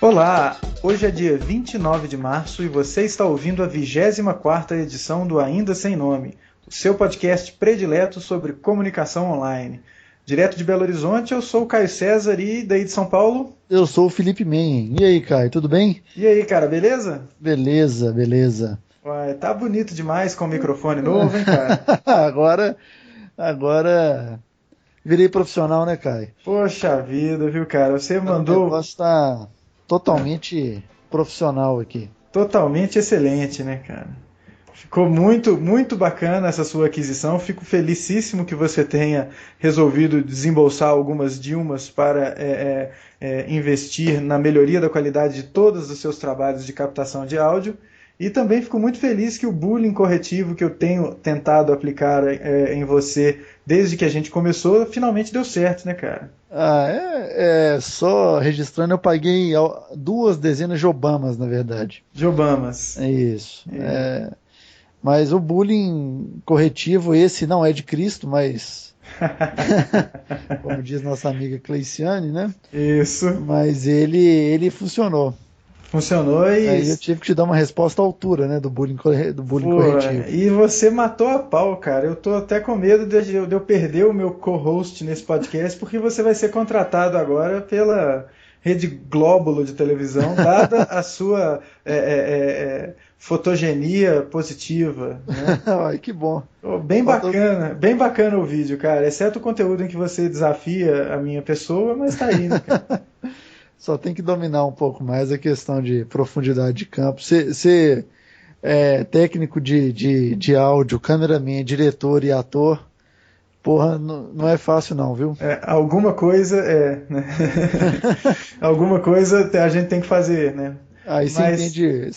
Olá, hoje é dia 29 de março e você está ouvindo a 24ª edição do Ainda Sem Nome, o seu podcast predileto sobre comunicação online. Direto de Belo Horizonte, eu sou o Caio César e daí de São Paulo... Eu sou o Felipe Men. E aí, Caio, tudo bem? E aí, cara, beleza? Beleza, beleza. Uai, tá bonito demais com o microfone novo, hein, cara? Agora virei profissional, né, Caio? Poxa vida, viu, cara? Você mandou... O negócio tá totalmente profissional aqui. Totalmente excelente, né, cara? Ficou muito, muito bacana essa sua aquisição. Fico felicíssimo que você tenha resolvido desembolsar algumas Dilmas para investir na melhoria da qualidade de todos os seus trabalhos de captação de áudio. E também fico muito feliz que o bullying corretivo que eu tenho tentado aplicar em você desde que a gente começou, finalmente deu certo, né, cara? Só registrando, eu paguei 2 dezenas de Obamas, na verdade. De Obamas. É isso. Mas o bullying corretivo, esse não é de Cristo, mas... como diz nossa amiga Cleiciane, né? Isso. Mas ele funcionou. Funcionou e... Aí eu tive que te dar uma resposta à altura, né, do bullying corretivo. E você matou a pau, cara. Eu tô até com medo de eu perder o meu co-host nesse podcast, porque você vai ser contratado agora pela Rede Glóbulo de televisão, dada a sua fotogenia positiva. Né? Ai, que bom. Bem bacana o vídeo, cara. Exceto o conteúdo em que você desafia a minha pessoa, mas tá aí, né, cara? Só tem que dominar um pouco mais a questão de profundidade de campo. Ser técnico de áudio, cameraman, diretor e ator, porra, não é fácil não, viu? Alguma coisa né? Alguma coisa a gente tem que fazer, né? Aí você entende,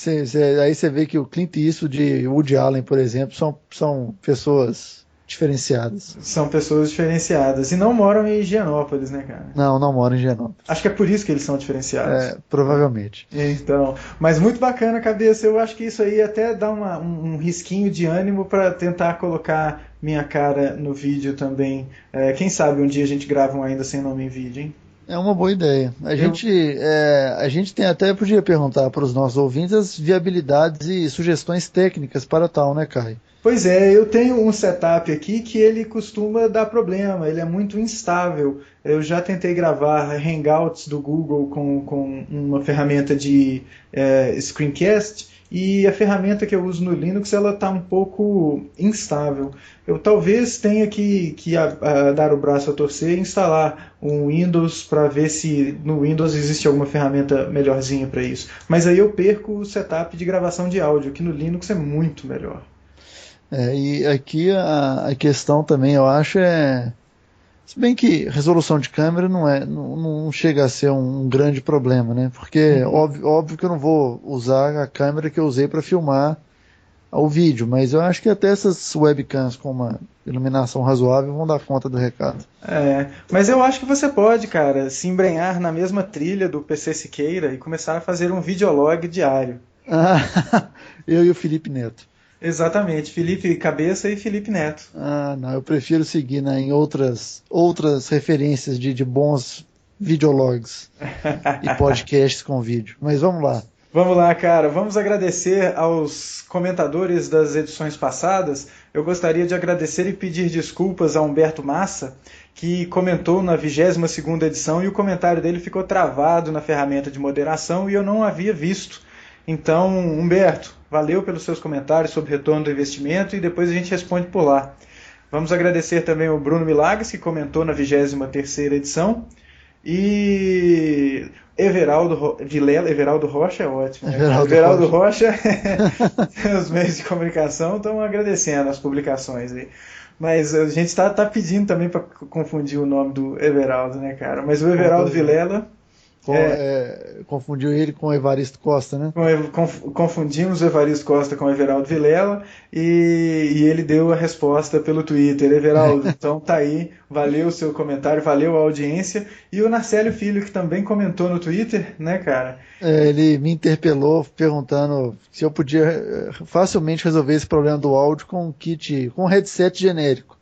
aí você vê que o Clint Eastwood e o Woody Allen, por exemplo, são pessoas diferenciadas. São pessoas diferenciadas. E não moram em Higienópolis, né, cara? Não moram em Higienópolis. Acho que é por isso que eles são diferenciados. Provavelmente. Então, mas muito bacana, cabeça. Eu acho que isso aí até dá um risquinho de ânimo para tentar colocar minha cara no vídeo também. Quem sabe um dia a gente grava um Ainda Sem Nome em vídeo, hein? É uma boa ideia. A gente tem até podia perguntar para os nossos ouvintes as viabilidades e sugestões técnicas para tal, né, Caio? Pois é, eu tenho um setup aqui que ele costuma dar problema, ele é muito instável. Eu já tentei gravar Hangouts do Google com uma ferramenta de screencast e a ferramenta que eu uso no Linux ela está um pouco instável. Eu talvez tenha que dar o braço a torcer e instalar um Windows para ver se no Windows existe alguma ferramenta melhorzinha para isso. Mas aí eu perco o setup de gravação de áudio, que no Linux é muito melhor. E aqui a questão também, eu acho, se bem que resolução de câmera não chega a ser um grande problema, né? Porque óbvio que eu não vou usar a câmera que eu usei para filmar o vídeo, mas eu acho que até essas webcams com uma iluminação razoável vão dar conta do recado. Mas eu acho que você pode, cara, se embrenhar na mesma trilha do PC Siqueira e começar a fazer um videolog diário. Eu e o Felipe Neto. Exatamente, Felipe Cabeça e Felipe Neto. Não, eu prefiro seguir em outras referências de bons videologs e podcasts com vídeo. Mas vamos lá. Vamos lá, cara. Vamos agradecer aos comentadores das edições passadas. Eu gostaria de agradecer e pedir desculpas a Humberto Massa, que comentou na 22ª edição e o comentário dele ficou travado na ferramenta de moderação e eu não havia visto. Então, Humberto, valeu pelos seus comentários sobre retorno do investimento e depois a gente responde por lá. Vamos agradecer também ao Bruno Milagres, que comentou na 23ª edição. E Everaldo Vilela, Everaldo Rocha é ótimo. Everaldo Rocha, os meios de comunicação estão agradecendo as publicações aí. Mas a gente está pedindo também para confundir o nome do Everaldo, né, cara? Mas o Everaldo Vilela... confundiu ele com o Evaristo Costa, né? Confundimos o Evaristo Costa com o Everaldo Vilela e ele deu a resposta pelo Twitter. Everaldo, então tá aí, valeu o seu comentário, valeu a audiência. E o Narcélio Filho, que também comentou no Twitter, né, cara? Ele me interpelou perguntando se eu podia facilmente resolver esse problema do áudio com um headset genérico.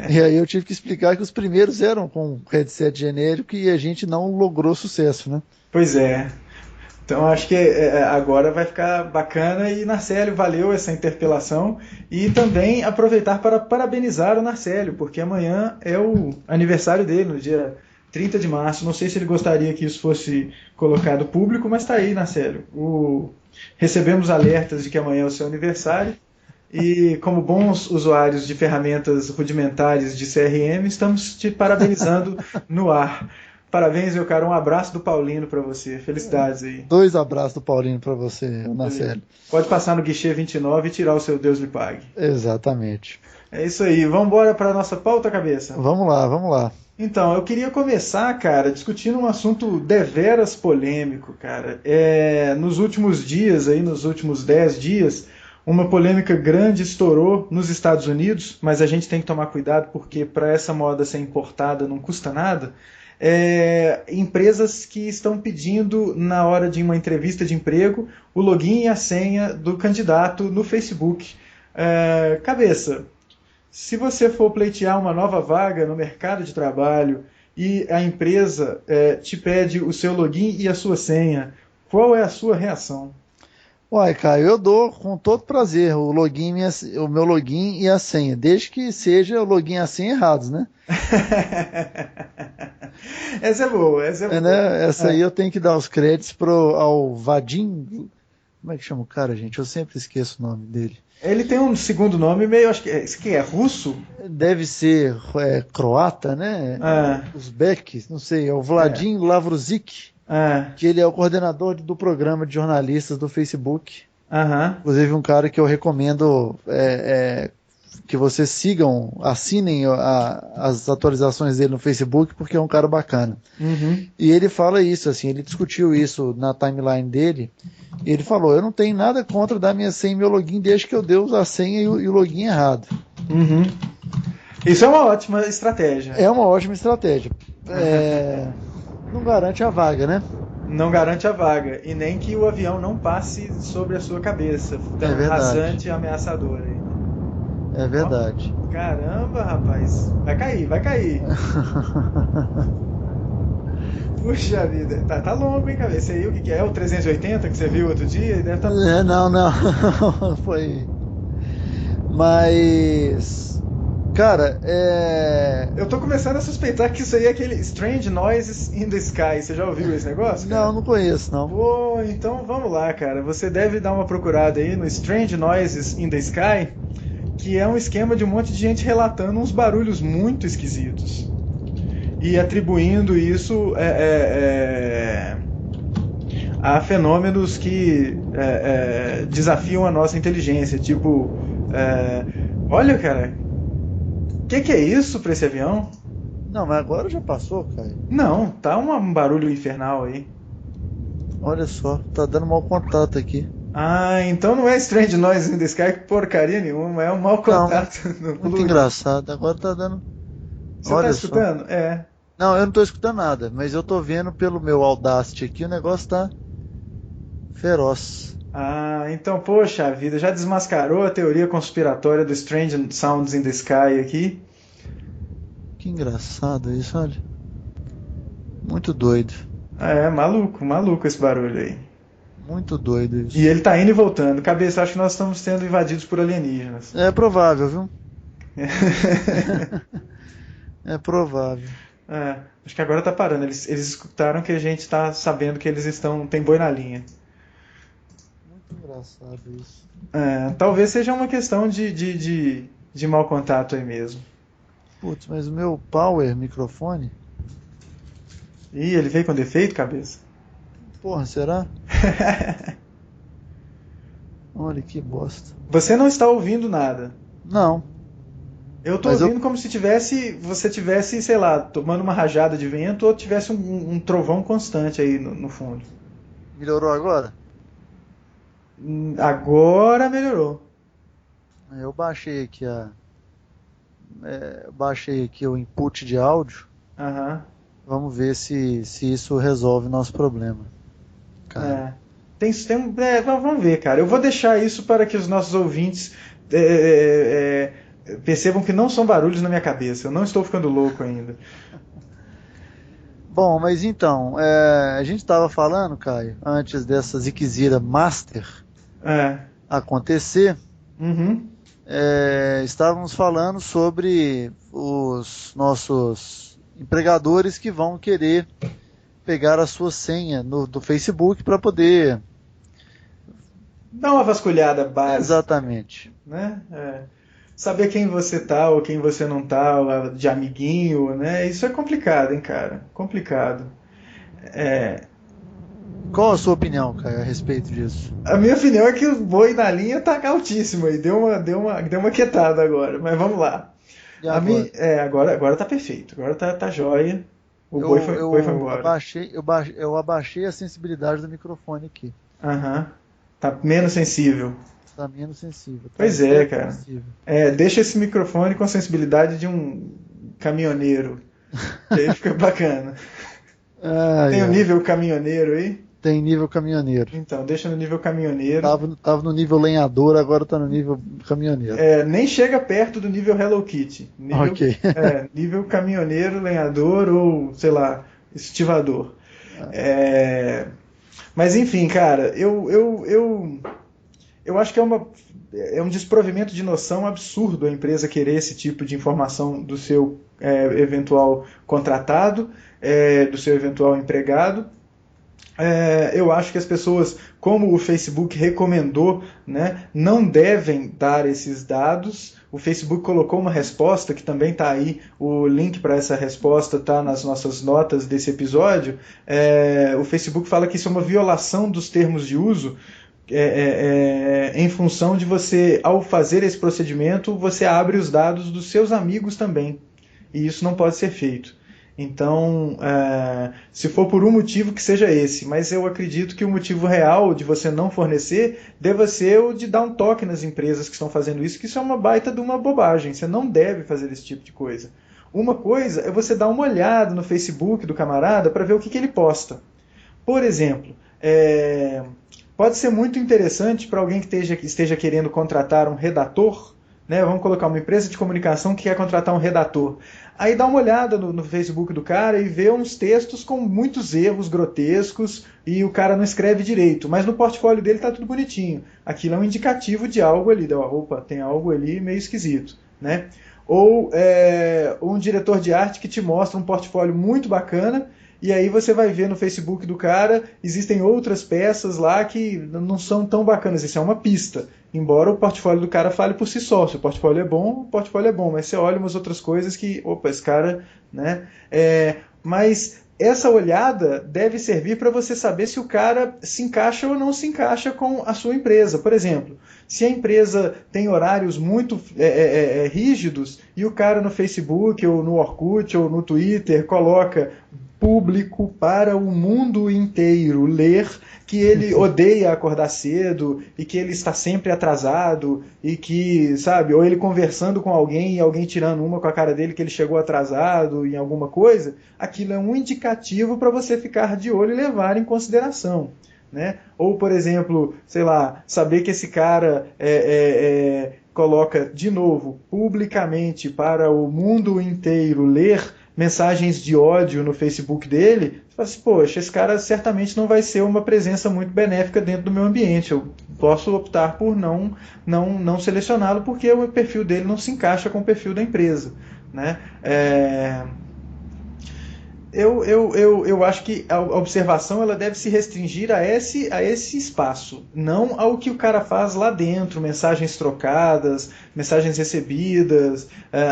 E aí eu tive que explicar que os primeiros eram com headset genérico e a gente não logrou sucesso, né? Pois é. Então acho que agora vai ficar bacana e Narcélio, valeu essa interpelação e também aproveitar para parabenizar o Narcélio, porque amanhã é o aniversário dele, no dia 30 de março. Não sei se ele gostaria que isso fosse colocado público, mas está aí, Narcélio. Recebemos alertas de que amanhã é o seu aniversário e como bons usuários de ferramentas rudimentares de CRM, estamos te parabenizando no ar. Parabéns, meu cara. Um abraço do Paulino para você. Felicidades aí. 2 abraços do Paulinho para você, Marcelo. Pode passar no guichê 29 e tirar o seu Deus lhe pague. Exatamente. É isso aí. Vamos embora para a nossa pauta, cabeça? Vamos lá, vamos lá. Então, eu queria começar, cara, discutindo um assunto deveras polêmico, cara. Nos últimos dias, aí, nos últimos 10 dias, uma polêmica grande estourou nos Estados Unidos, mas a gente tem que tomar cuidado porque para essa moda ser importada não custa nada. Empresas que estão pedindo, na hora de uma entrevista de emprego, o login e a senha do candidato no Facebook. Cabeça, se você for pleitear uma nova vaga no mercado de trabalho e a empresa te pede o seu login e a sua senha, qual é a sua reação? Uai, Caio, eu dou com todo prazer o meu login e a senha, desde que seja o login e a senha errados, né? Essa é boa, essa é boa. Né? Essa aí eu tenho que dar os créditos ao Vadim. Como é que chama o cara, gente? Eu sempre esqueço o nome dele. Ele tem um segundo nome meio, acho que é russo? Deve ser croata, né? Uzbek, não sei, é o Vladim Lavruzik. Que ele é o coordenador do programa de jornalistas do Facebook. Inclusive um cara que eu recomendo que vocês sigam, assinem as atualizações dele no Facebook, porque é um cara bacana. E ele fala isso, assim, ele discutiu isso na timeline dele, e ele falou, eu não tenho nada contra dar minha senha e meu login, desde que eu dê a senha e o login errado. Isso é uma ótima estratégia. É uma ótima estratégia. Não garante a vaga, né? Não garante a vaga. E nem que o avião não passe sobre a sua cabeça. Tão rasante e ameaçador aí. É verdade. Caramba, rapaz. Vai cair. Puxa vida. Tá longo, hein, cabeça? Esse aí o que é? O 380 que você viu outro dia? Deve tá... Não. Foi... Mas... Cara, eu tô começando a suspeitar que isso aí é aquele Strange Noises in the Sky. Você já ouviu esse negócio, cara? Não conheço, não. Pô, então vamos lá, cara. Você deve dar uma procurada aí no Strange Noises in the Sky, que é um esquema de um monte de gente relatando uns barulhos muito esquisitos. E atribuindo isso a fenômenos que desafiam a nossa inteligência. Tipo, olha, cara... O que é isso pra esse avião? Não, mas agora já passou, Caio. Não, tá um barulho infernal aí. Olha só, tá dando mau contato aqui. Então não é Strange Noise in the Sky, porcaria nenhuma, é um mau contato. Muito engraçado, agora tá dando... Você tá escutando? Não, eu não tô escutando nada, mas eu tô vendo pelo meu Audacity aqui, o negócio tá feroz. Então, poxa vida, já desmascarou a teoria conspiratória do Strange Sounds in the Sky aqui? Que engraçado isso, olha. Muito doido. Maluco esse barulho aí. Muito doido isso. E ele tá indo e voltando. Cabeça, acho que nós estamos sendo invadidos por alienígenas. É provável, viu? É provável. Acho que agora tá parando. Eles escutaram que a gente tá sabendo que eles tem boi na linha. Engraçado isso. Talvez seja uma questão de mau contato aí mesmo. Putz, mas o meu power microfone... Ih, ele veio com defeito, cabeça? Porra, será? Olha que bosta. Você não está ouvindo nada. Não. Eu tô ouvindo como se você tivesse, sei lá, tomando uma rajada de vento ou tivesse um trovão constante aí no fundo. Melhorou agora? Agora melhorou. Eu baixei aqui o input de áudio. Vamos ver se isso resolve o nosso problema. Cara. Vamos ver, cara. Eu vou deixar isso para que os nossos ouvintes percebam que não são barulhos na minha cabeça. Eu não estou ficando louco ainda. Bom, mas então, a gente estava falando, Caio, antes dessa Ziquezira Master acontecer, estávamos falando sobre os nossos empregadores que vão querer pegar a sua senha do Facebook para poder... Dá uma vasculhada básica. Exatamente. Né? Saber quem você tá ou quem você não tá, de amiguinho, né? Isso é complicado, hein, cara? Complicado. Qual a sua opinião, Caio, a respeito disso? A minha opinião é que o boi na linha tá altíssimo aí. Deu uma quietada agora, mas vamos lá. Agora tá perfeito. Agora tá jóia. O boi foi embora. Eu abaixei a sensibilidade do microfone aqui. Tá menos sensível. Tá menos sensível. Pois cara. Sensível. Deixa esse microfone com a sensibilidade de um caminhoneiro. Que aí fica bacana. Tem o nível caminhoneiro aí? Tem nível caminhoneiro. Então, deixa no nível caminhoneiro. Tava no nível lenhador, agora tá no nível caminhoneiro. Nem chega perto do nível Hello Kitty. Nível caminhoneiro, lenhador ou, sei lá, estivador. Mas enfim, cara, eu acho que é um desprovimento de noção absurdo a empresa querer esse tipo de informação do seu eventual contratado, do seu eventual empregado. Eu acho que as pessoas, como o Facebook recomendou, né, não devem dar esses dados. O Facebook colocou uma resposta, que também está aí, o link para essa resposta está nas nossas notas desse episódio. O Facebook fala que isso é uma violação dos termos de uso, em função de você, ao fazer esse procedimento, você abre os dados dos seus amigos também. E isso não pode ser feito. Então, se for por um motivo, que seja esse. Mas eu acredito que o motivo real de você não fornecer deva ser o de dar um toque nas empresas que estão fazendo isso, que isso é uma baita de uma bobagem. Você não deve fazer esse tipo de coisa. Uma coisa é você dar uma olhada no Facebook do camarada para ver o que ele posta. Por exemplo, pode ser muito interessante para alguém que esteja querendo contratar um redator, né? Vamos colocar uma empresa de comunicação que quer contratar um redator. Aí dá uma olhada no Facebook do cara e vê uns textos com muitos erros grotescos e o cara não escreve direito, mas no portfólio dele está tudo bonitinho. Aquilo é um indicativo de algo ali, opa, tem algo ali meio esquisito, né? Ou um diretor de arte que te mostra um portfólio muito bacana, e aí você vai ver no Facebook do cara, existem outras peças lá que não são tão bacanas. Isso é uma pista. Embora o portfólio do cara fale por si só. Se o portfólio é bom. Mas você olha umas outras coisas que, opa, esse cara, né? Mas essa olhada deve servir para você saber se o cara se encaixa ou não se encaixa com a sua empresa. Por exemplo, se a empresa tem horários muito rígidos e o cara no Facebook ou no Orkut ou no Twitter coloca público para o mundo inteiro ler que ele odeia acordar cedo e que ele está sempre atrasado e que, sabe, ou ele conversando com alguém e alguém tirando uma com a cara dele que ele chegou atrasado em alguma coisa, aquilo é um indicativo para você ficar de olho e levar em consideração. Né? Ou, por exemplo, sei lá, saber que esse cara coloca, de novo, publicamente para o mundo inteiro ler mensagens de ódio no Facebook dele, você fala assim, poxa, esse cara certamente não vai ser uma presença muito benéfica dentro do meu ambiente, eu posso optar por não selecioná-lo porque o perfil dele não se encaixa com o perfil da empresa. Né? Eu acho que a observação ela deve se restringir a esse espaço, não ao que o cara faz lá dentro, mensagens trocadas, mensagens recebidas,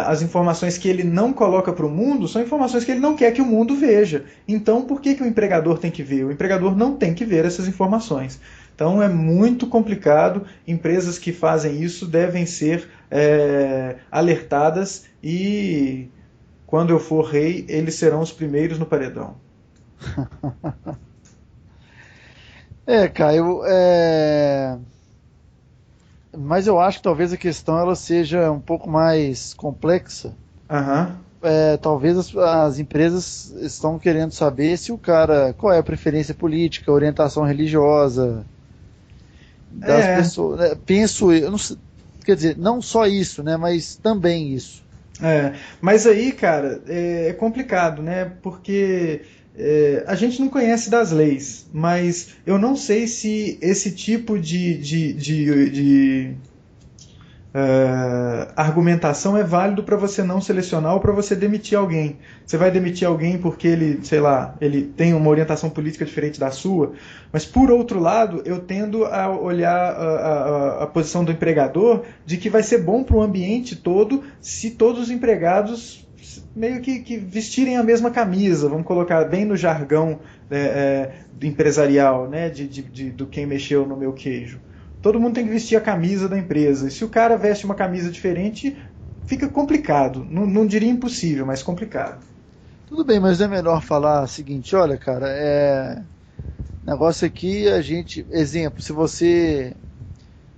as informações que ele não coloca para o mundo são informações que ele não quer que o mundo veja. Então, por que o empregador tem que ver? O empregador não tem que ver essas informações. Então, é muito complicado. Empresas que fazem isso devem ser alertadas e... Quando eu for rei, eles serão os primeiros no paredão. Caio, mas eu acho que talvez a questão ela seja um pouco mais complexa. Talvez as empresas estão querendo saber se o cara, qual é a preferência política, orientação religiosa das pessoas. Penso eu, não sei, quer dizer, não só isso, né, mas também isso. Mas aí, cara, é complicado, né? Porque a gente não conhece das leis, mas eu não sei se esse tipo de argumentação é válido para você não selecionar ou para você demitir alguém. Você vai demitir alguém porque ele, sei lá, ele tem uma orientação política diferente da sua, mas por outro lado, eu tendo a olhar a posição do empregador de que vai ser bom para o ambiente todo se todos os empregados meio que vestirem a mesma camisa, vamos colocar bem no jargão empresarial, né, do quem mexeu no meu queijo. Todo mundo tem que vestir a camisa da empresa. E se o cara veste uma camisa diferente, fica complicado. Não diria impossível, mas complicado. Tudo bem, mas é melhor falar o seguinte, olha, cara, negócio aqui, exemplo, se você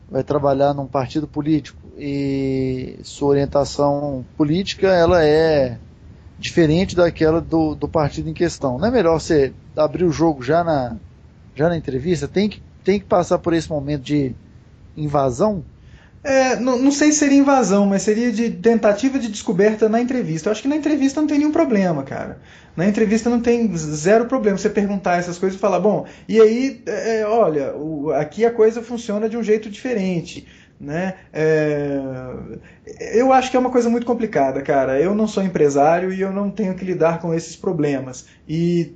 vai trabalhar num partido político e sua orientação política, ela é diferente daquela do partido em questão. Não é melhor você abrir o jogo já na entrevista? Tem que passar por esse momento de invasão? Não sei se seria invasão, mas seria de tentativa de descoberta na entrevista. Eu acho que na entrevista não tem nenhum problema, cara. Na entrevista não tem zero problema você perguntar essas coisas e falar, bom, e aí, olha, aqui a coisa funciona de um jeito diferente. Né? Eu acho que é uma coisa muito complicada, cara. Eu não sou empresário e eu não tenho que lidar com esses problemas. E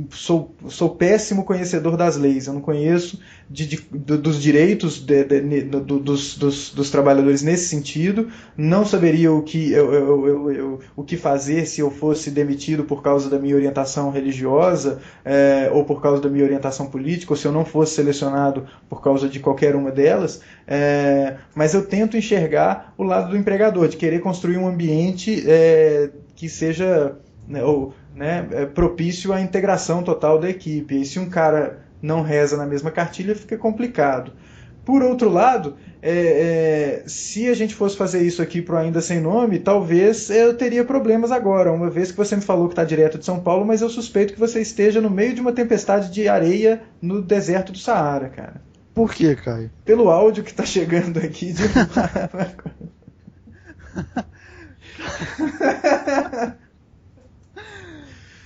sou péssimo conhecedor das leis. Eu não conheço dos direitos dos trabalhadores nesse sentido. Não saberia o que fazer se eu fosse demitido por causa da minha orientação religiosa ou por causa da minha orientação política, ou se eu não fosse selecionado por causa de qualquer uma delas. Mas eu tento enxergar o lado do empregador, de querer construir um ambiente que seja propício à integração total da equipe. E se um cara não reza na mesma cartilha, fica complicado. Por outro lado, se a gente fosse fazer isso aqui para o Ainda Sem Nome, talvez eu teria problemas agora, uma vez que você me falou que está direto de São Paulo, mas eu suspeito que você esteja no meio de uma tempestade de areia no deserto do Saara, cara. Por que, Caio? Pelo áudio que tá chegando aqui de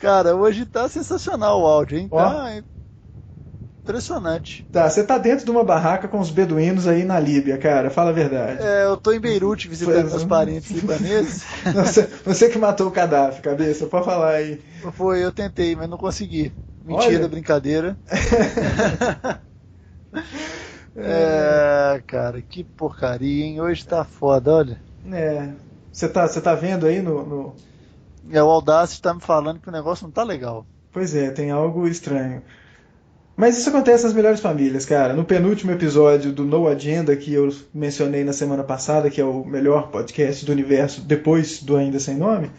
Cara, hoje tá sensacional o áudio, hein? Tá impressionante. Tá, você tá dentro de uma barraca com os beduínos aí na Líbia, cara, fala a verdade. Eu tô em Beirute visitando meus parentes libaneses. Você que matou o Gaddafi, cabeça, pode falar aí. Foi, eu tentei, mas não consegui. Mentira, olha. Brincadeira. Cara, que porcaria, hein? Hoje tá foda, olha. Você tá vendo aí no... O Audacity tá me falando que o negócio não tá legal. Pois tem algo estranho. Mas isso acontece nas melhores famílias, cara. No penúltimo episódio do No Agenda, que eu mencionei na semana passada, que é o melhor podcast do universo depois do Ainda Sem Nome,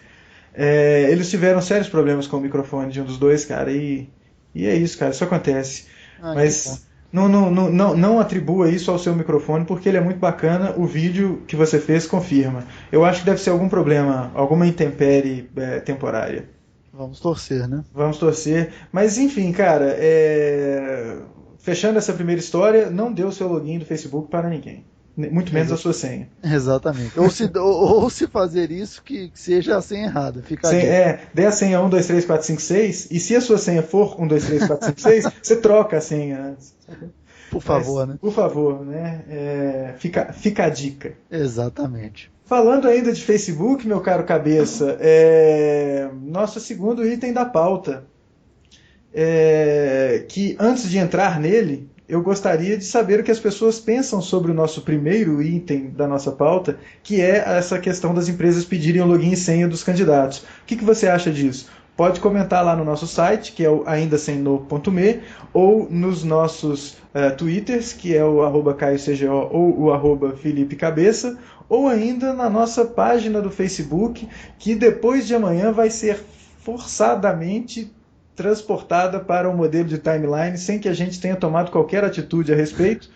eles tiveram sérios problemas com o microfone de um dos dois, cara, e é isso, cara, isso acontece. Mas não atribua isso ao seu microfone, porque ele é muito bacana, o vídeo que você fez confirma. Eu acho que deve ser algum problema, alguma intempérie temporária. Vamos torcer, né? Vamos torcer. Mas enfim, cara, fechando essa primeira história, não dê o seu login do Facebook para ninguém. Muito menos a sua senha. Exatamente. Ou se fazer isso, que seja a senha errada. Dê a senha 1234556 e se a sua senha for 1234556, você troca a senha antes. Por favor, né? Por favor, né? Fica a dica. Exatamente. Falando ainda de Facebook, meu caro cabeça, nosso segundo item da pauta, que antes de entrar nele, eu gostaria de saber o que as pessoas pensam sobre o nosso primeiro item da nossa pauta, que é essa questão das empresas pedirem o login e senha dos candidatos. O que você acha disso? Pode comentar lá no nosso site, que é o aindasemno.me, ou nos nossos twitters, que é o @CaioCGO ou o @FelipeCabeça, ou ainda na nossa página do Facebook, que depois de amanhã vai ser forçadamente transportada para o modelo de timeline, sem que a gente tenha tomado qualquer atitude a respeito,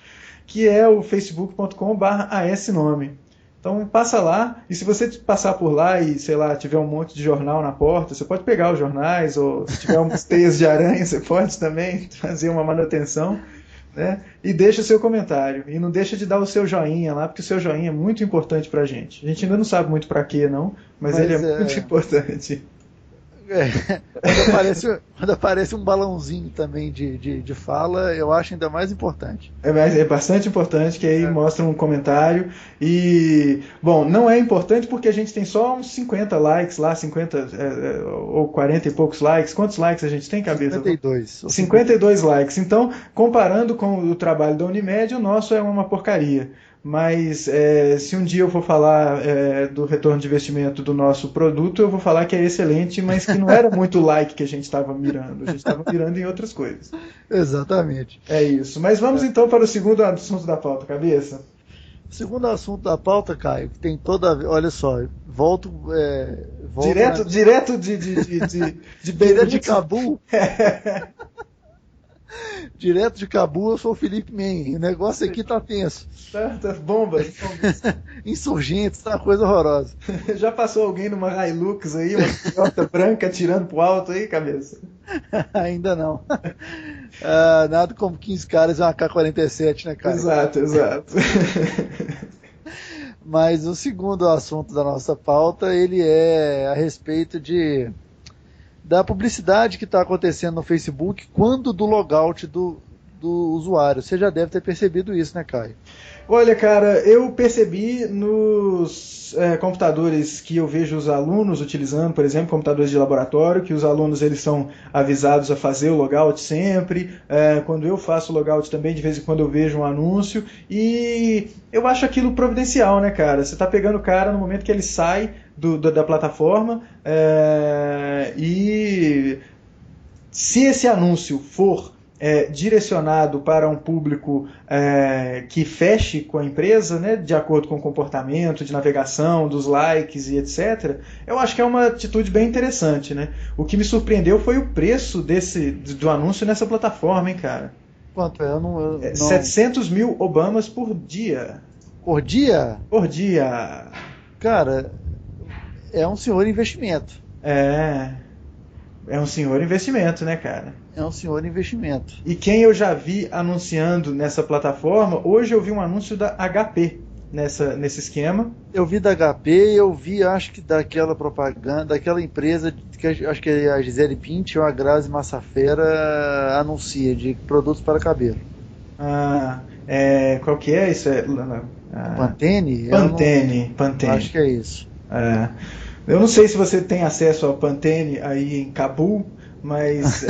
que é o facebook.com/asnome. Então passa lá, e se você passar por lá e, sei lá, tiver um monte de jornal na porta, você pode pegar os jornais, ou se tiver umas teias de aranha, você pode também fazer uma manutenção, né? E deixa o seu comentário. E não deixa de dar o seu joinha lá, porque o seu joinha é muito importante pra gente. A gente ainda não sabe muito pra quê, não, mas ele é muito importante. Quando aparece um balãozinho também de fala, eu acho ainda mais importante. É bastante importante, que aí mostra um comentário. E, bom, não é importante porque a gente tem só uns 50 likes lá, 50 ou 40 e poucos likes. Quantos likes a gente tem, cabeça? 52. 52 likes. Então, comparando com o trabalho da Unimed, o nosso é uma porcaria. Mas se um dia eu for falar do retorno de investimento do nosso produto, eu vou falar que é excelente, mas que não era muito like que a gente estava mirando. A gente estava mirando em outras coisas. Exatamente. É isso. Mas vamos então para o segundo assunto da pauta, cabeça. O segundo assunto da pauta, Caio, que tem toda a... Olha só, volto direto de direto de Cabul. Direto de Cabul, eu sou o Felipe Men. O negócio aqui tá tenso. Tá bombas. Insurgentes, tá uma coisa horrorosa. Já passou alguém numa Hilux aí, uma Toyota branca atirando pro alto aí, cabeça? Ainda não. Nada como 15 caras e uma K-47, né, cara? Exato. Mas o segundo assunto da nossa pauta, ele é a respeito da publicidade que está acontecendo no Facebook quando do logout do usuário. Você já deve ter percebido isso, né, Caio? Olha, cara, eu percebi nos computadores que eu vejo os alunos utilizando, por exemplo, computadores de laboratório, que os alunos eles são avisados a fazer o logout sempre. Quando eu faço o logout também, de vez em quando eu vejo um anúncio. E eu acho aquilo providencial, né, cara? Você está pegando o cara no momento que ele sai da plataforma e se esse anúncio for direcionado para um público que feche com a empresa, né, de acordo com o comportamento de navegação, dos likes e etc., eu acho que é uma atitude bem interessante, né? O que me surpreendeu foi o preço do anúncio nessa plataforma, hein, cara? Quanto é? Eu não... 700 mil Obamas por dia. Por dia? Por dia. Cara, é um senhor investimento. É um senhor investimento, né, cara? É um senhor investimento. E quem eu já vi anunciando nessa plataforma, hoje eu vi um anúncio da HP nesse esquema. Eu vi da HP, eu vi, acho que daquela propaganda, daquela empresa, que acho que a Gisele Bündchen ou a Grazi Massafera anuncia, de produtos para cabelo. Qual que é isso? Pantene? Pantene. Acho que é isso. Eu não sei se você tem acesso ao Pantene aí em Cabul, mas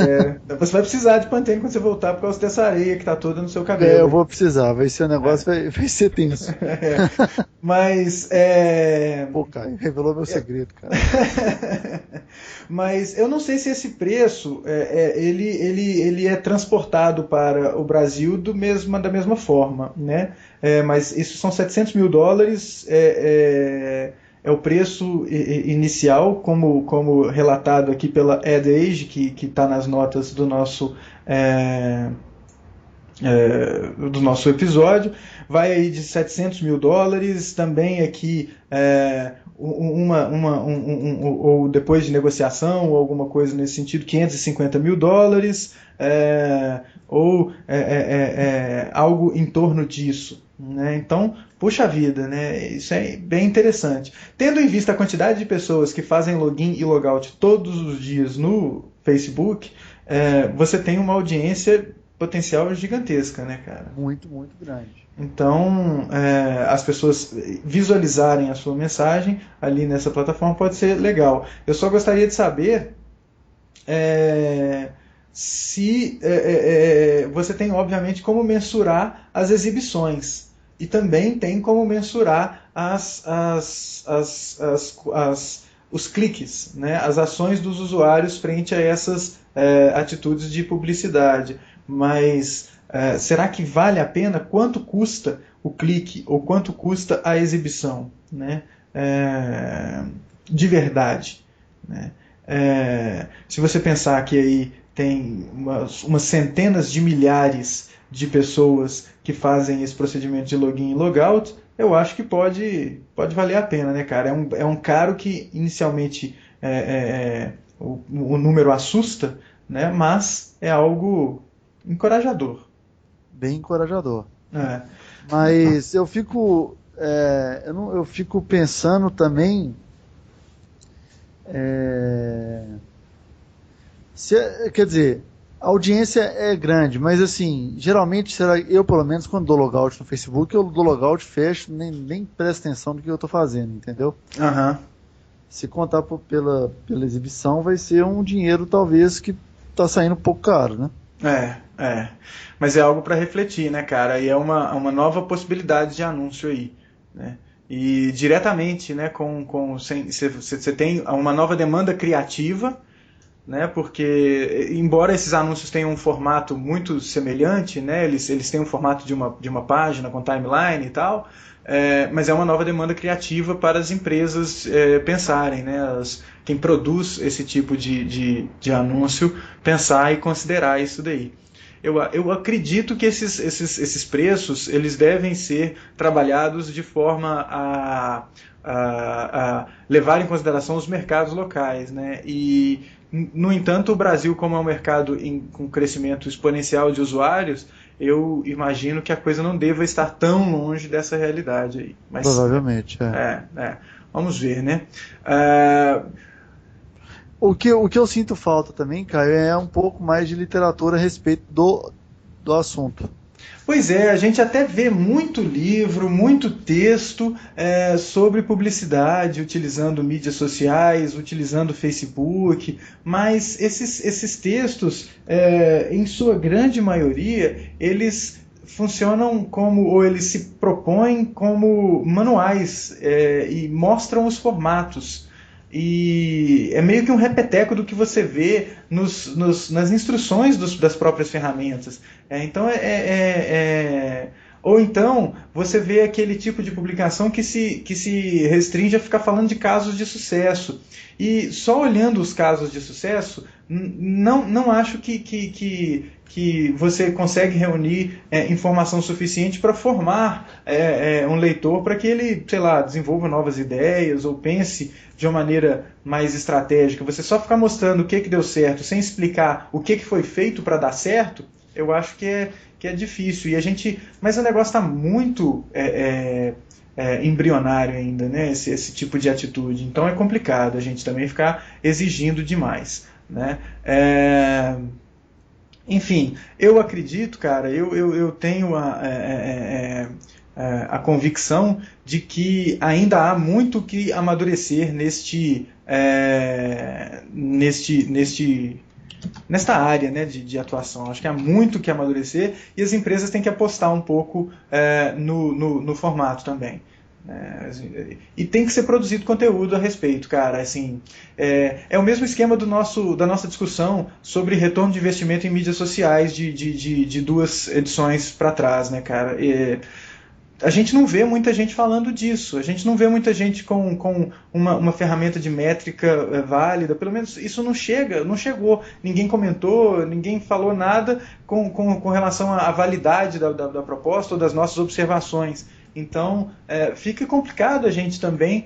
você vai precisar de Pantene quando você voltar por causa dessa areia que está toda no seu cabelo. Eu vou precisar, vai ser um negócio, vai ser tenso. Mas Pô, Caio, revelou meu segredo, cara. Mas eu não sei se esse preço ele é transportado para o Brasil da mesma forma, né? Mas isso são 700 mil dólares. É o preço inicial, como relatado aqui pela AdAge, que está nas notas do nosso episódio. Vai aí de 700 mil dólares, também aqui ou depois de negociação, ou alguma coisa nesse sentido, 550 mil dólares, ou algo em torno disso. Né? Então, puxa vida, né? Isso é bem interessante. Tendo em vista a quantidade de pessoas que fazem login e logout todos os dias no Facebook, você tem uma audiência potencial gigantesca, né, cara? Muito, muito grande. Então, as pessoas visualizarem a sua mensagem ali nessa plataforma pode ser legal. Eu só gostaria de saber se você tem, obviamente, como mensurar as exibições. E também tem como mensurar os cliques, né? As ações dos usuários frente a essas atitudes de publicidade. Mas será que vale a pena? Quanto custa o clique ou quanto custa a exibição, né? De verdade, né? Se você pensar que aí tem umas centenas de milhares de pessoas que fazem esse procedimento de login e logout, eu acho que pode valer a pena, né, cara? É um caro que inicialmente o número assusta, né, mas é algo encorajador. Bem encorajador. Mas eu fico pensando também Quer dizer, a audiência é grande, mas assim, geralmente, eu pelo menos quando dou logout no Facebook, eu dou logout, fecho, nem presto atenção no que eu estou fazendo, entendeu? Aham. Se contar pela exibição, vai ser um dinheiro talvez que está saindo um pouco caro, né? É. Mas é algo para refletir, né, cara? E é uma nova possibilidade de anúncio aí, né? E diretamente, né, você tem uma nova demanda criativa, né? Porque embora esses anúncios tenham um formato muito semelhante, né? Eles têm um formato de uma página com timeline e tal, mas é uma nova demanda criativa para as empresas pensarem, né? Quem produz esse tipo de anúncio pensar e considerar isso daí. Eu acredito que esses preços eles devem ser trabalhados de forma a levar em consideração os mercados locais, né? E no entanto, o Brasil, como é um mercado com crescimento exponencial de usuários, eu imagino que a coisa não deva estar tão longe dessa realidade aí. Mas, Provavelmente, vamos ver, né? O que eu sinto falta também, Caio, é um pouco mais de literatura a respeito do assunto. Pois é, a gente até vê muito livro, muito texto sobre publicidade, utilizando mídias sociais, utilizando Facebook, mas esses textos, em sua grande maioria, eles funcionam ou eles se propõem como manuais e mostram os formatos. E é meio que um repeteco do que você vê nas instruções das próprias ferramentas. Então ou então você vê aquele tipo de publicação que se restringe a ficar falando de casos de sucesso. E só olhando os casos de sucesso, não acho que você consegue reunir informação suficiente para formar um leitor para que ele, sei lá, desenvolva novas ideias ou pense de uma maneira mais estratégica. Você só ficar mostrando o que deu certo sem explicar o que foi feito para dar certo, eu acho que é difícil. Mas o negócio está muito embrionário ainda, né? Esse tipo de atitude. Então é complicado a gente também ficar exigindo demais, né? Enfim, eu acredito, cara, eu tenho a convicção de que ainda há muito que amadurecer nesta área, né, de atuação. Acho que há muito que amadurecer e as empresas têm que apostar um pouco no formato também. E tem que ser produzido conteúdo a respeito, cara. Assim, é o mesmo esquema da nossa discussão sobre retorno de investimento em mídias sociais de 2 edições para trás, né, cara? A gente não vê muita gente falando disso. A gente não vê muita gente com uma ferramenta de métrica válida. Pelo menos isso não chegou. Ninguém comentou, ninguém falou nada com relação à validade da proposta ou das nossas observações. Então, fica complicado a gente também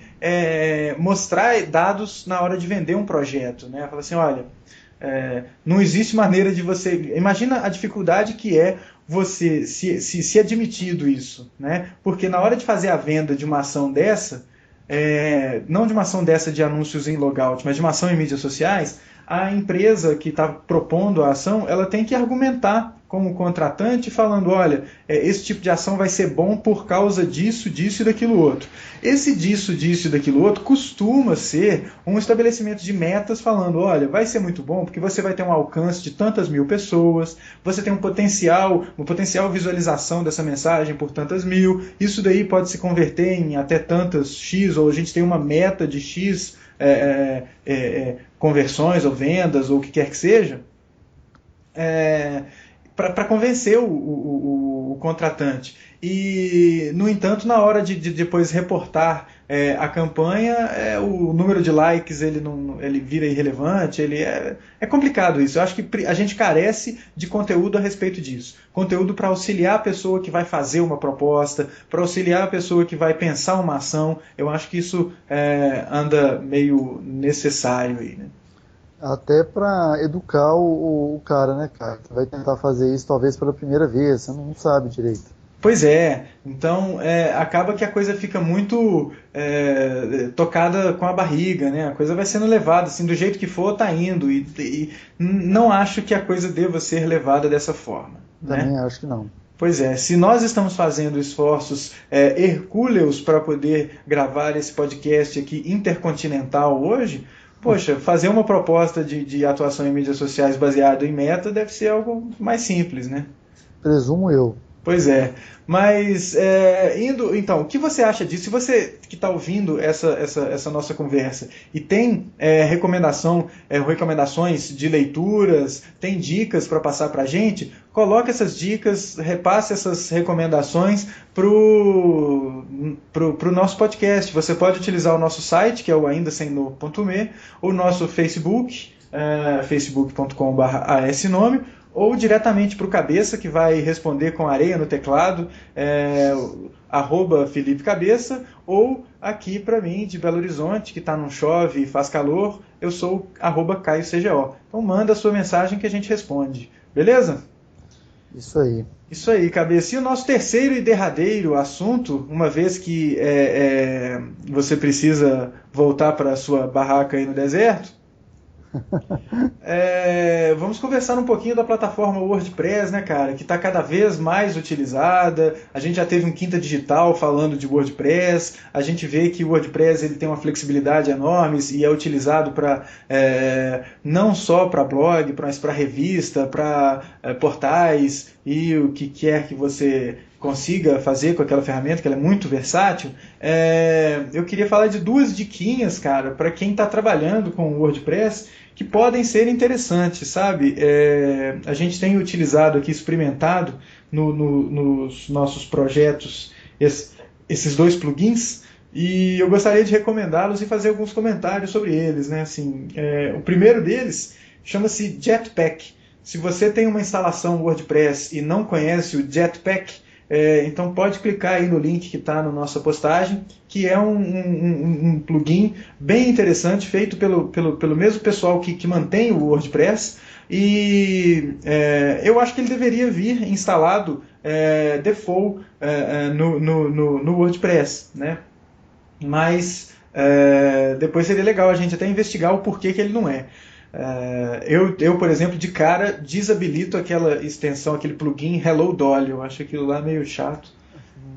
mostrar dados na hora de vender um projeto, né? Fala assim, olha, não existe maneira de você... Imagina a dificuldade que é você se admitido isso, né? Porque na hora de fazer a venda de uma ação dessa, não de uma ação dessa de anúncios em logout, mas de uma ação em mídias sociais, a empresa que está propondo a ação, ela tem que argumentar como contratante falando, olha, esse tipo de ação vai ser bom por causa disso, disso e daquilo outro. Esse disso e daquilo outro costuma ser um estabelecimento de metas falando, olha, vai ser muito bom porque você vai ter um alcance de tantas mil pessoas, você tem uma potencial visualização dessa mensagem por tantas mil, isso daí pode se converter em até tantas X, ou a gente tem uma meta de X conversões ou vendas ou o que quer que seja, para convencer o contratante. E, no entanto, na hora de depois reportar a campanha, o número de likes ele vira irrelevante, é complicado isso. Eu acho que a gente carece de conteúdo a respeito disso. Conteúdo para auxiliar a pessoa que vai fazer uma proposta, para auxiliar a pessoa que vai pensar uma ação. Eu acho que isso anda meio necessário aí, né? Até para educar o cara, né, cara? Que vai tentar fazer isso talvez pela primeira vez, você não sabe direito. Pois é, então acaba que a coisa fica muito tocada com a barriga, né? A coisa vai sendo levada, assim, do jeito que for, tá indo, e não acho que a coisa deva ser levada dessa forma, né? Também acho que não. Pois é, se nós estamos fazendo esforços hercúleos para poder gravar esse podcast aqui intercontinental hoje, poxa, fazer uma proposta de atuação em mídias sociais baseado em meta deve ser algo mais simples, né? Presumo eu. Pois é, mas indo, então, o que você acha disso? Se você que está ouvindo essa nossa conversa e tem recomendações de leituras, tem dicas para passar para a gente, coloque essas dicas, repasse essas recomendações pro nosso podcast. Você pode utilizar o nosso site, que é o aindasemno.me, o nosso Facebook, facebook.com/asnome, ou diretamente para o Cabeça, que vai responder com areia no teclado, @Felipe Cabeça, ou aqui para mim, de Belo Horizonte, que está num chove e faz calor, eu sou @CaioCGO. Então manda a sua mensagem que a gente responde. Beleza? Isso aí. Isso aí, Cabeça. E o nosso terceiro e derradeiro assunto, uma vez que você precisa voltar para a sua barraca aí no deserto, vamos conversar um pouquinho da plataforma WordPress, né, cara, que está cada vez mais utilizada. A gente já teve um Quinta Digital falando de WordPress. A gente vê que o WordPress ele tem uma flexibilidade enorme e é utilizado para não só para blog, mas para revista, para portais e o que quer que você consiga fazer com aquela ferramenta, que ela é muito versátil. Eu queria falar de duas diquinhas, cara, para quem está trabalhando com o WordPress, que podem ser interessantes, sabe? A gente tem utilizado aqui, experimentado nos nossos projetos esses dois plugins, e eu gostaria de recomendá-los e fazer alguns comentários sobre eles, né? Assim, o primeiro deles chama-se Jetpack. Se você tem uma instalação WordPress e não conhece o Jetpack, então pode clicar aí no link que está na nossa postagem, que é um plugin bem interessante, feito pelo mesmo pessoal que mantém o WordPress, e eu acho que ele deveria vir instalado default no WordPress, né? Mas depois seria legal a gente até investigar o porquê que ele não é. Eu, por exemplo, de cara desabilito aquela extensão, aquele plugin Hello Dolly. Eu acho aquilo lá meio chato.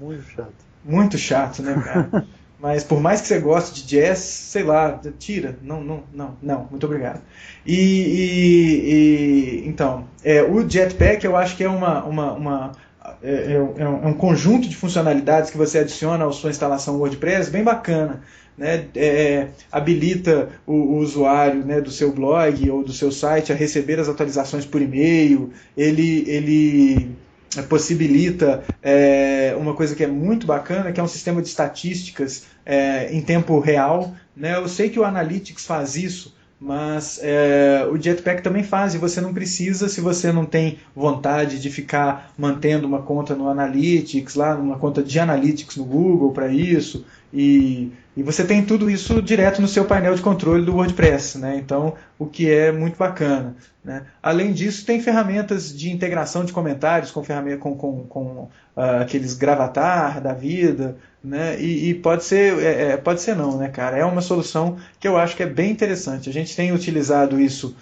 Muito chato. Muito chato, né, cara? Mas por mais que você goste de jazz, sei lá, tira. Não, muito obrigado. Então, o Jetpack eu acho que é um conjunto de funcionalidades que você adiciona à sua instalação WordPress bem bacana. Né, habilita o usuário, né, do seu blog ou do seu site a receber as atualizações por e-mail. Ele possibilita uma coisa que é muito bacana, que é um sistema de estatísticas em tempo real. Né? Eu sei que o Analytics faz isso, mas o Jetpack também faz, e você não precisa, se você não tem vontade de ficar mantendo uma conta no Analytics, lá uma conta de Analytics no Google para isso, e você tem tudo isso direto no seu painel de controle do WordPress, né? Então, o que é muito bacana. Né? Além disso, tem ferramentas de integração de comentários com aqueles Gravatar da vida, né? E pode ser não, né, cara? É uma solução que eu acho que é bem interessante. A gente tem utilizado isso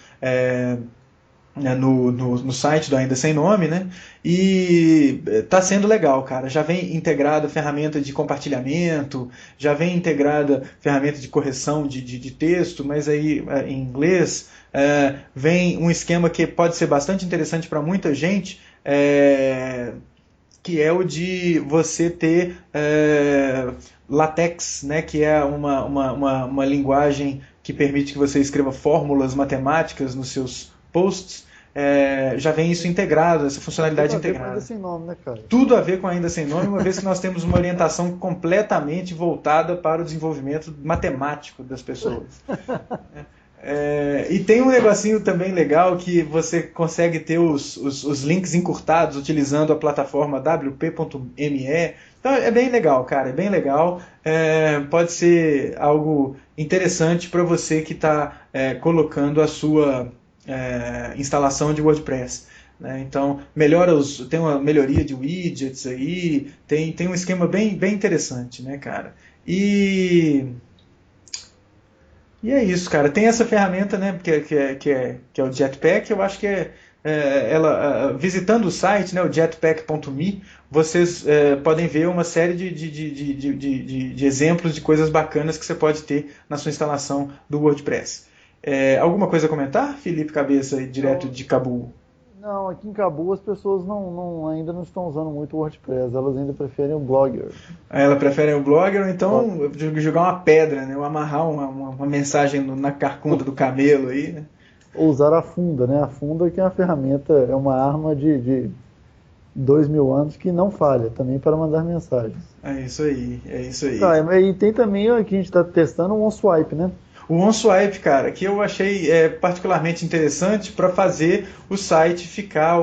no site do Ainda Sem Nome, né? E está sendo legal, cara. Já vem integrada ferramenta de compartilhamento, já vem integrada ferramenta de correção de texto, mas aí em inglês. Vem um esquema que pode ser bastante interessante para muita gente, que é o de você ter LaTeX, né? Que é uma linguagem que permite que você escreva fórmulas matemáticas nos seus posts. Já vem isso integrado, essa funcionalidade integrada. Ainda Sem Nome, né, cara? Tudo a ver com Ainda Sem Nome, uma vez que nós temos uma orientação completamente voltada para o desenvolvimento matemático das pessoas. E tem um negocinho também legal que você consegue ter os links encurtados utilizando a plataforma wp.me. Então é bem legal, cara, é bem legal. Pode ser algo interessante para você que está colocando a sua instalação de WordPress. né? Então, tem uma melhoria de widgets aí, tem um esquema bem interessante, né, cara? E é isso, cara. Tem essa ferramenta, né, que é o Jetpack. Eu acho que visitando o site, né, o jetpack.me, vocês podem ver uma série de exemplos de coisas bacanas que você pode ter na sua instalação do WordPress. Alguma coisa a comentar, Felipe Cabeça, direto de Cabul? Não, aqui em Cabo as pessoas ainda não estão usando muito o WordPress, elas ainda preferem o Blogger. Ela prefere o Blogger, ou então jogar uma pedra, né? Ou amarrar uma mensagem na carcunda do camelo aí, né? Ou usar a Funda, né? A Funda que é uma ferramenta, é uma arma de 2000 anos que não falha também para mandar mensagens. É isso aí. Tá, e tem também, aqui a gente está testando o OnSwipe, né? O OnSwipe, cara, que eu achei particularmente interessante para fazer o site ficar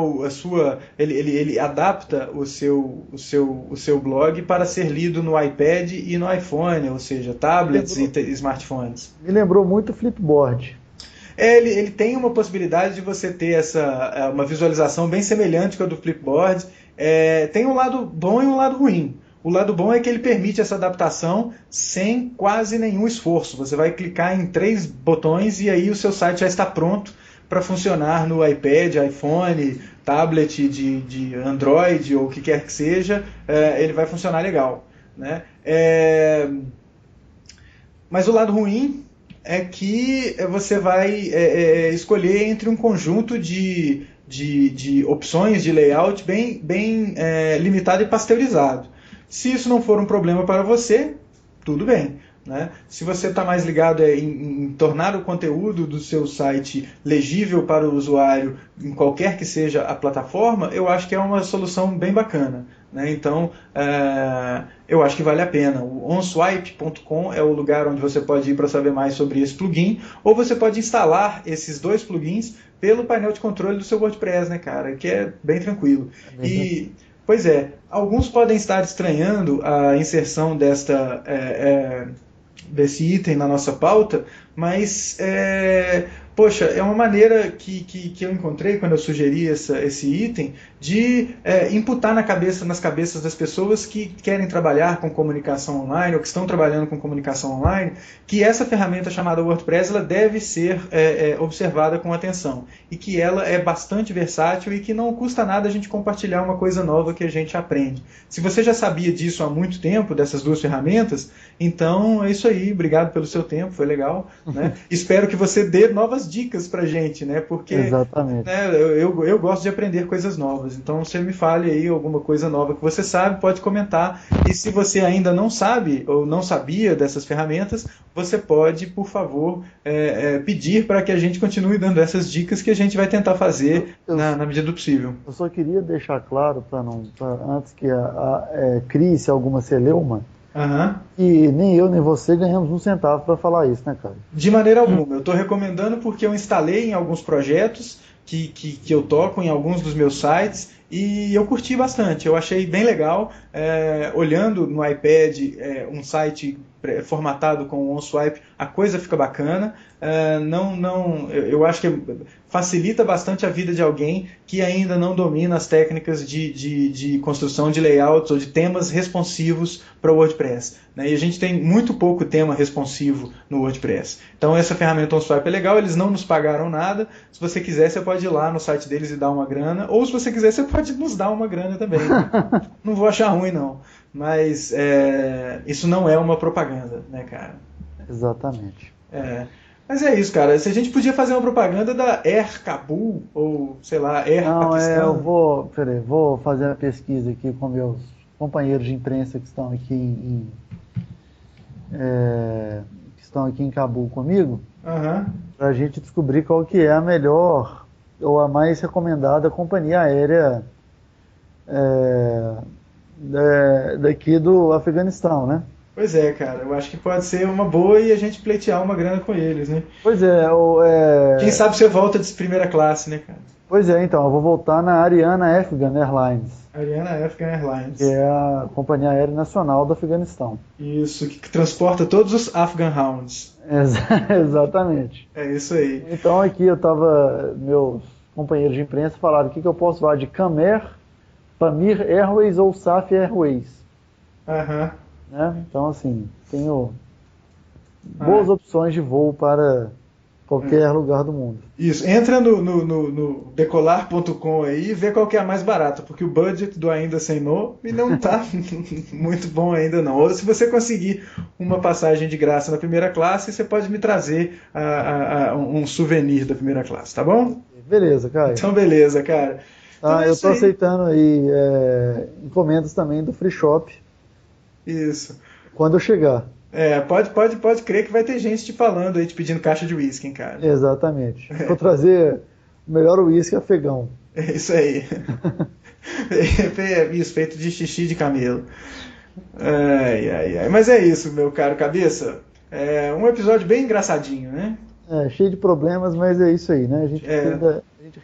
ele adapta o seu blog para ser lido no iPad e no iPhone, ou seja, tablets e smartphones. Me lembrou muito o Flipboard. Ele tem uma possibilidade de você ter uma visualização bem semelhante com a do Flipboard. Tem um lado bom e um lado ruim. O lado bom é que ele permite essa adaptação sem quase nenhum esforço. Você vai clicar em 3 botões e aí o seu site já está pronto para funcionar no iPad, iPhone, tablet de Android ou o que quer que seja. Ele vai funcionar legal, né? Mas o lado ruim é que você vai escolher entre um conjunto de opções de layout bem limitado e pasteurizado. Se isso não for um problema para você, tudo bem, né? Se você está mais ligado em tornar o conteúdo do seu site legível para o usuário em qualquer que seja a plataforma, eu acho que é uma solução bem bacana, né? Então, eu acho que vale a pena. O onswipe.com é o lugar onde você pode ir para saber mais sobre esse plugin, ou você pode instalar esses 2 plugins pelo painel de controle do seu WordPress, né, cara? Que é bem tranquilo. Pois é, alguns podem estar estranhando a inserção desse item na nossa pauta, mas, poxa, é uma maneira que eu encontrei quando eu sugeri esse item de imputar nas cabeças das pessoas que querem trabalhar com comunicação online ou que estão trabalhando com comunicação online, que essa ferramenta chamada WordPress ela deve ser observada com atenção e que ela é bastante versátil e que não custa nada a gente compartilhar uma coisa nova que a gente aprende. Se você já sabia disso há muito tempo, dessas 2 ferramentas, então é isso aí, obrigado pelo seu tempo, foi legal, né? Espero que você dê novas dicas pra gente, né? Porque exatamente. Né, eu gosto de aprender coisas novas, então você me fale aí alguma coisa nova que você sabe, pode comentar. E se você ainda não sabe ou não sabia dessas ferramentas, você pode, por favor, pedir para que a gente continue dando essas dicas que a gente vai tentar fazer na medida do possível. Eu só queria deixar claro, antes que crie-se alguma celeuma, e nem eu nem você ganhamos 1 centavo para falar isso, né, cara? De maneira alguma. Eu estou recomendando porque eu instalei em alguns projetos que eu toco em alguns dos meus sites e eu curti bastante. Eu achei bem legal. Olhando no iPad um site formatado com o OnSwipe, a coisa fica bacana. Eu acho que facilita bastante a vida de alguém que ainda não domina as técnicas de construção de layouts ou de temas responsivos para o WordPress, né? E a gente tem muito pouco tema responsivo no WordPress. Então essa ferramenta OnSwipe é legal, eles não nos pagaram nada. Se você quiser, você pode ir lá no site deles e dar uma grana, ou se você quiser, você pode nos dar uma grana também. Não vou achar ruim, não. Mas isso não é uma propaganda, né, cara? Exatamente. Mas é isso, cara. Se a gente podia fazer uma propaganda da Air Kabul, ou sei lá, Air Paquistão. Eu vou fazer a pesquisa aqui com meus companheiros de imprensa que estão aqui em Cabul comigo, para a gente descobrir qual que é a melhor ou a mais recomendada companhia aérea daqui do Afeganistão, né? Pois é, cara. Eu acho que pode ser uma boa e a gente pleitear uma grana com eles, né? Pois é. Quem sabe você volta de 1ª classe, né, cara? Pois é, então. Eu vou voltar na Ariana Afghan Airlines. Ariana Afghan Airlines. Que é a companhia aérea nacional do Afeganistão. Isso, que transporta todos os Afghan Hounds. Exatamente. É isso aí. Então aqui eu tava... companheiros de imprensa falaram o que eu posso voar de Camair, Pamir Airways ou Saf Airways. Aham. Né? Então, assim, tenho boas opções de voo para qualquer lugar do mundo. Isso, entra no decolar.com aí e vê qual que é a mais barata, porque o budget do Ainda Sem No não tá muito bom ainda não. Ou se você conseguir uma passagem de graça na primeira classe, você pode me trazer um souvenir da primeira classe, tá bom? Beleza, Caio. Então beleza, cara. Então eu estou aceitando aí encomendas também do Free Shop. Isso. Quando eu chegar. Pode crer que vai ter gente te falando aí, te pedindo caixa de uísque, hein, cara. Exatamente. Vou trazer o melhor uísque afegão. É isso aí. Isso, feito de xixi de camelo. Ai. Mas é isso, meu caro cabeça. É um episódio bem engraçadinho, né? Cheio de problemas, mas é isso aí, né? A gente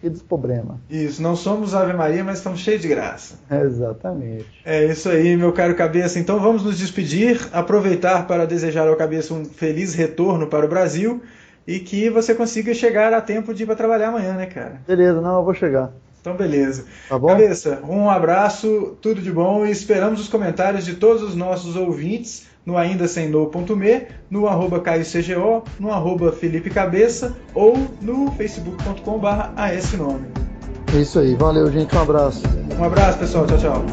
ri dos problemas. Isso, não somos Ave Maria, mas estamos cheios de graça. Exatamente. É isso aí, meu caro cabeça. Então vamos nos despedir, aproveitar para desejar ao cabeça um feliz retorno para o Brasil e que você consiga chegar a tempo de ir para trabalhar amanhã, né, cara? Beleza, eu vou chegar. Então beleza. Tá bom? Cabeça, um abraço, tudo de bom e esperamos os comentários de todos os nossos ouvintes no aindasemno.me, no @CaioCGO, no Felipe Cabeça ou no facebook.com/asnome. É isso aí, valeu gente, um abraço. Um abraço pessoal, tchau.